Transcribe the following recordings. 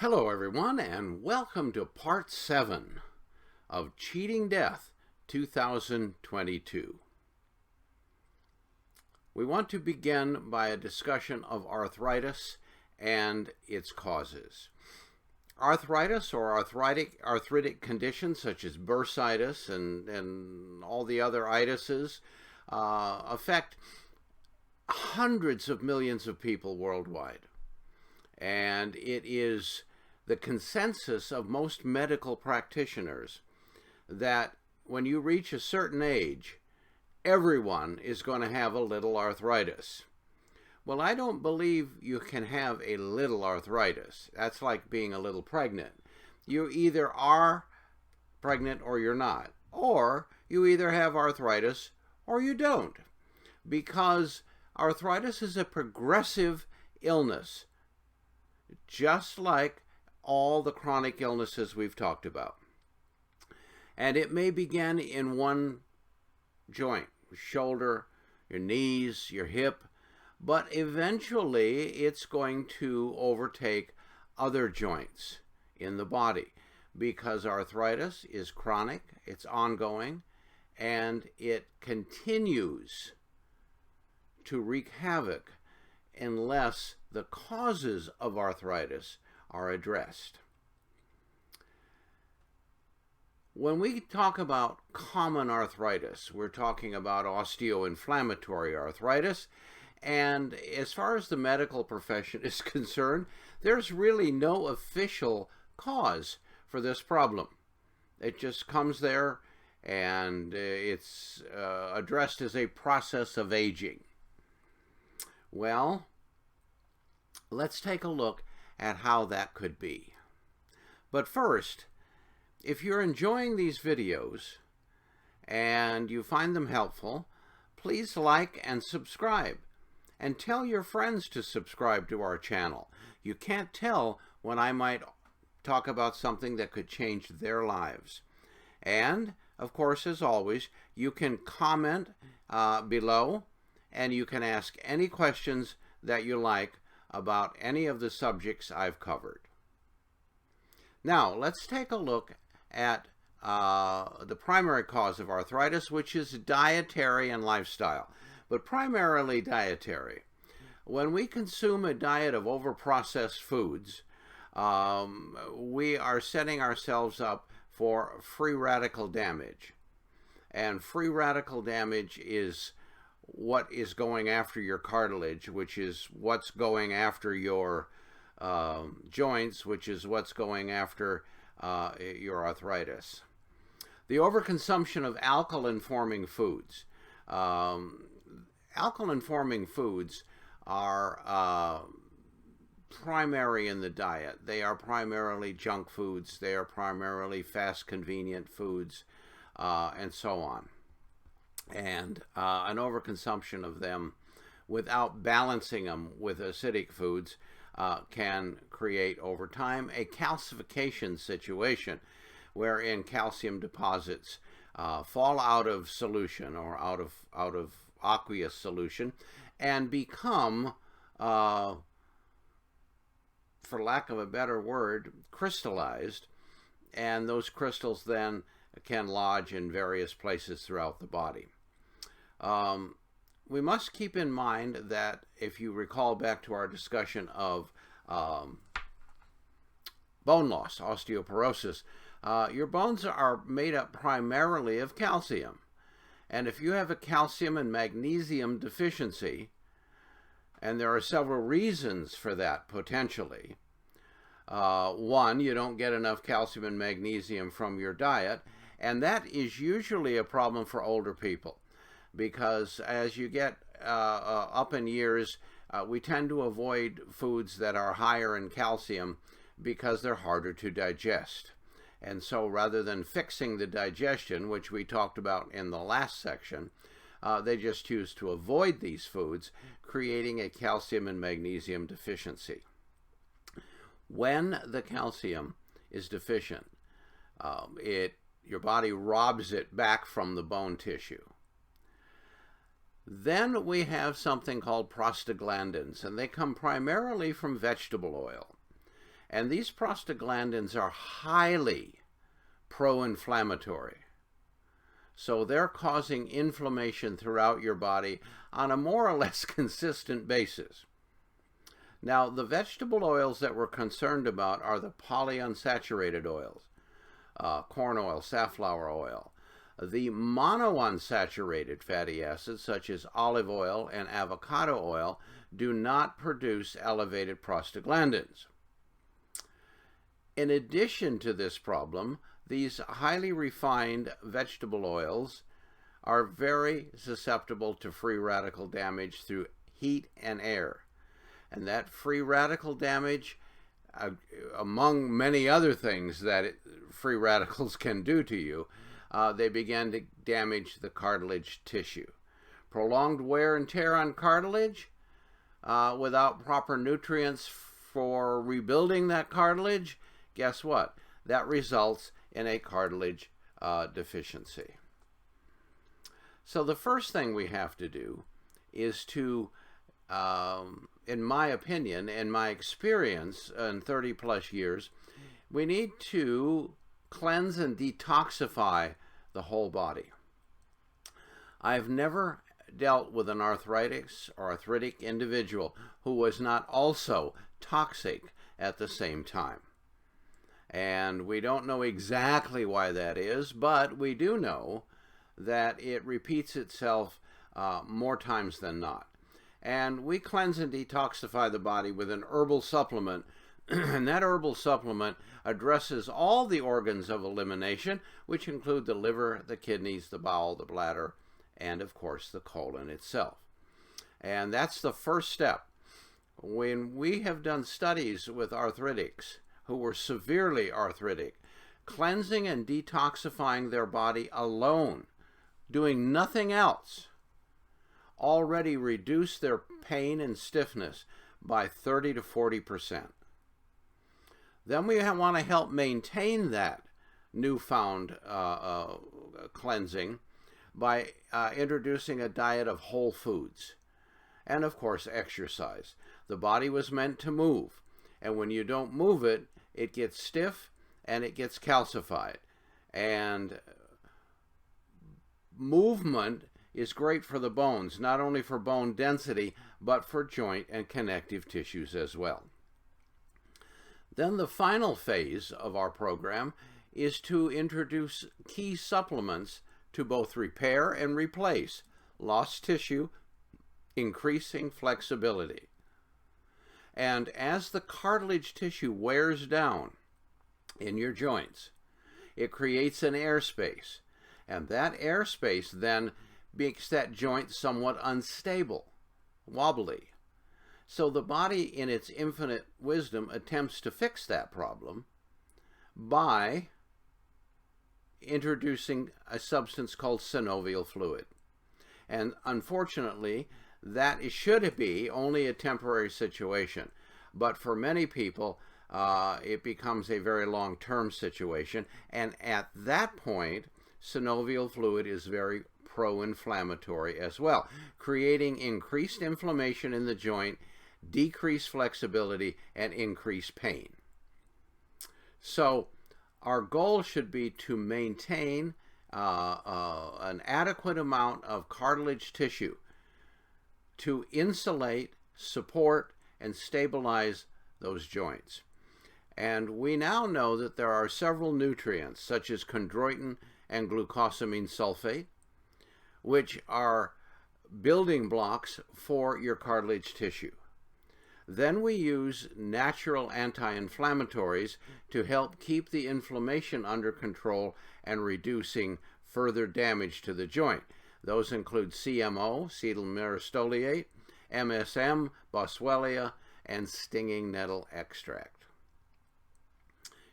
Hello, everyone, and welcome to Part 7 of Cheating Death 2022. We want to begin by a discussion of arthritis and its causes. Arthritis or arthritic conditions such as bursitis and all the other itises affect hundreds of millions of people worldwide. And it is the consensus of most medical practitioners that when you reach a certain age, everyone is going to have a little arthritis. Well, I don't believe you can have a little arthritis. That's like being a little pregnant. You either are pregnant or you're not. Or you either have arthritis or you don't. Because arthritis is a progressive illness, just like all the chronic illnesses we've talked about. And it may begin in one joint, shoulder, your knees, your hip, but eventually it's going to overtake other joints in the body because arthritis is chronic, it's ongoing, and it continues to wreak havoc unless the causes of arthritis are addressed. When we talk about common arthritis, we're talking about osteoinflammatory arthritis, and as far as the medical profession is concerned, there's really no official cause for this problem. It just comes there and it's addressed as a process of aging. Well, let's take a look at how that could be. But first, if you're enjoying these videos and you find them helpful, please like and subscribe. And tell your friends to subscribe to our channel. You can't tell when I might talk about something that could change their lives. And, of course, as always, you can comment below, and you can ask any questions that you like about any of the subjects I've covered. Now, let's take a look at the primary cause of arthritis, which is dietary and lifestyle, but primarily dietary. When we consume a diet of overprocessed foods, we are setting ourselves up for free radical damage. And free radical damage is what is going after your cartilage, which is what's going after your joints, which is what's going after your arthritis. The overconsumption of alkaline-forming foods. Alkaline-forming foods are primary in the diet. They are primarily junk foods. They are primarily fast, convenient foods, and so on. And an overconsumption of them without balancing them with acidic foods can create over time a calcification situation wherein calcium deposits fall out of solution or out of aqueous solution and become, for lack of a better word, crystallized, and those crystals then can lodge in various places throughout the body. We must keep in mind that if you recall back to our discussion of bone loss, osteoporosis, your bones are made up primarily of calcium. And if you have a calcium and magnesium deficiency, and there are several reasons for that potentially. One, you don't get enough calcium and magnesium from your diet, and that is usually a problem for older people. Because as you get up in years, we tend to avoid foods that are higher in calcium because they're harder to digest. And so rather than fixing the digestion, which we talked about in the last section, they just choose to avoid these foods, creating a calcium and magnesium deficiency. When the calcium is deficient, your body robs it back from the bone tissue. Then we have something called prostaglandins, and they come primarily from vegetable oil. And these prostaglandins are highly pro-inflammatory. So they're causing inflammation throughout your body on a more or less consistent basis. Now, the vegetable oils that we're concerned about are the polyunsaturated oils, corn oil, safflower oil. The monounsaturated fatty acids, such as olive oil and avocado oil, do not produce elevated prostaglandins. In addition to this problem, these highly refined vegetable oils are very susceptible to free radical damage through heat and air. And that free radical damage, among many other things that free radicals can do to you, they begin to damage the cartilage tissue. Prolonged wear and tear on cartilage without proper nutrients for rebuilding that cartilage, guess what? That results in a cartilage deficiency. So the first thing we have to do is to, in my opinion, in my experience in 30 plus years, we need to cleanse and detoxify the whole body. I've never dealt with an arthritic individual who was not also toxic at the same time. And we don't know exactly why that is, but we do know that it repeats itself more times than not. And we cleanse and detoxify the body with an herbal supplement, and that herbal supplement addresses all the organs of elimination, which include the liver, the kidneys, the bowel, the bladder, and of course the colon itself. And that's the first step. When we have done studies with arthritics who were severely arthritic, cleansing and detoxifying their body alone, doing nothing else, already reduced their pain and stiffness by 30 to 40%. Then we want to help maintain that newfound cleansing by introducing a diet of whole foods and, of course, exercise. The body was meant to move, and when you don't move it, it gets stiff and it gets calcified. And movement is great for the bones, not only for bone density, but for joint and connective tissues as well. Then the final phase of our program is to introduce key supplements to both repair and replace lost tissue, increasing flexibility. And as the cartilage tissue wears down in your joints, it creates an airspace. And that airspace then makes that joint somewhat unstable, wobbly. So the body, in its infinite wisdom, attempts to fix that problem by introducing a substance called synovial fluid. And unfortunately, that should be only a temporary situation. But for many people, it becomes a very long-term situation. And at that point, synovial fluid is very pro-inflammatory as well, creating increased inflammation in the joint, decreased flexibility, and increased pain. So our goal should be to maintain an adequate amount of cartilage tissue to insulate, support, and stabilize those joints. And we now know that there are several nutrients, such as chondroitin and glucosamine sulfate, which are building blocks for your cartilage tissue. Then we use natural anti-inflammatories to help keep the inflammation under control and reducing further damage to the joint. Those include CMO, cetyl myristoyl, MSM, boswellia, and stinging nettle extract.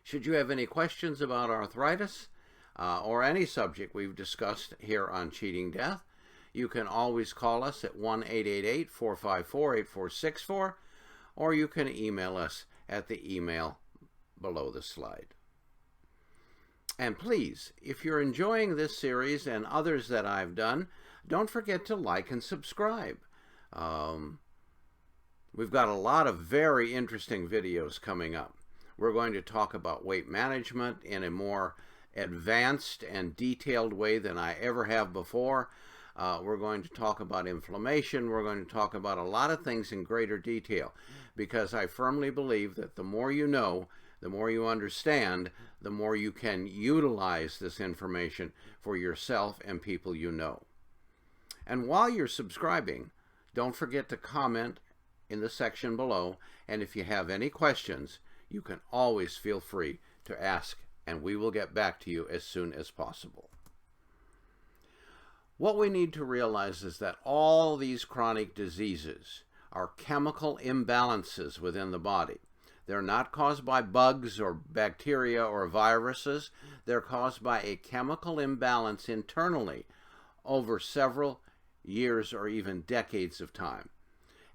Should you have any questions about arthritis or any subject we've discussed here on Cheating Death, you can always call us at 1-888-454-8464, or you can email us at the email below the slide. And please, if you're enjoying this series and others that I've done, don't forget to like and subscribe. We've got a lot of very interesting videos coming up. We're going to talk about weight management in a more advanced and detailed way than I ever have before. We're going to talk about inflammation. We're going to talk about a lot of things in greater detail, because I firmly believe that the more you know, the more you understand, the more you can utilize this information for yourself and people you know. And while you're subscribing, don't forget to comment in the section below, and if you have any questions, you can always feel free to ask, and we will get back to you as soon as possible. What we need to realize is that all these chronic diseases are chemical imbalances within the body. They're not caused by bugs or bacteria or viruses. They're caused by a chemical imbalance internally over several years or even decades of time.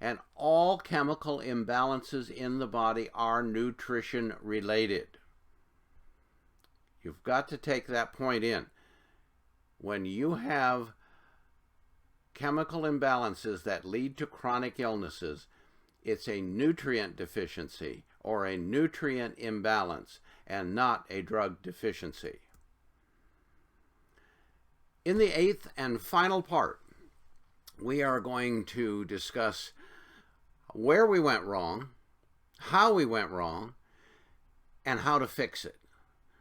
And all chemical imbalances in the body are nutrition related. You've got to take that point in. When you have chemical imbalances that lead to chronic illnesses, it's a nutrient deficiency or a nutrient imbalance and not a drug deficiency. In the 8th and final part, we are going to discuss where we went wrong, how we went wrong, and how to fix it,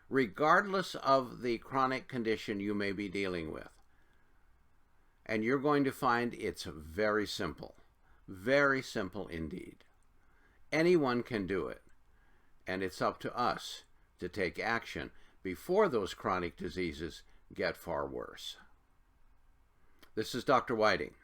regardless of the chronic condition you may be dealing with. And you're going to find it's very simple indeed. Anyone can do it, and it's up to us to take action before those chronic diseases get far worse. This is Dr. Whiting.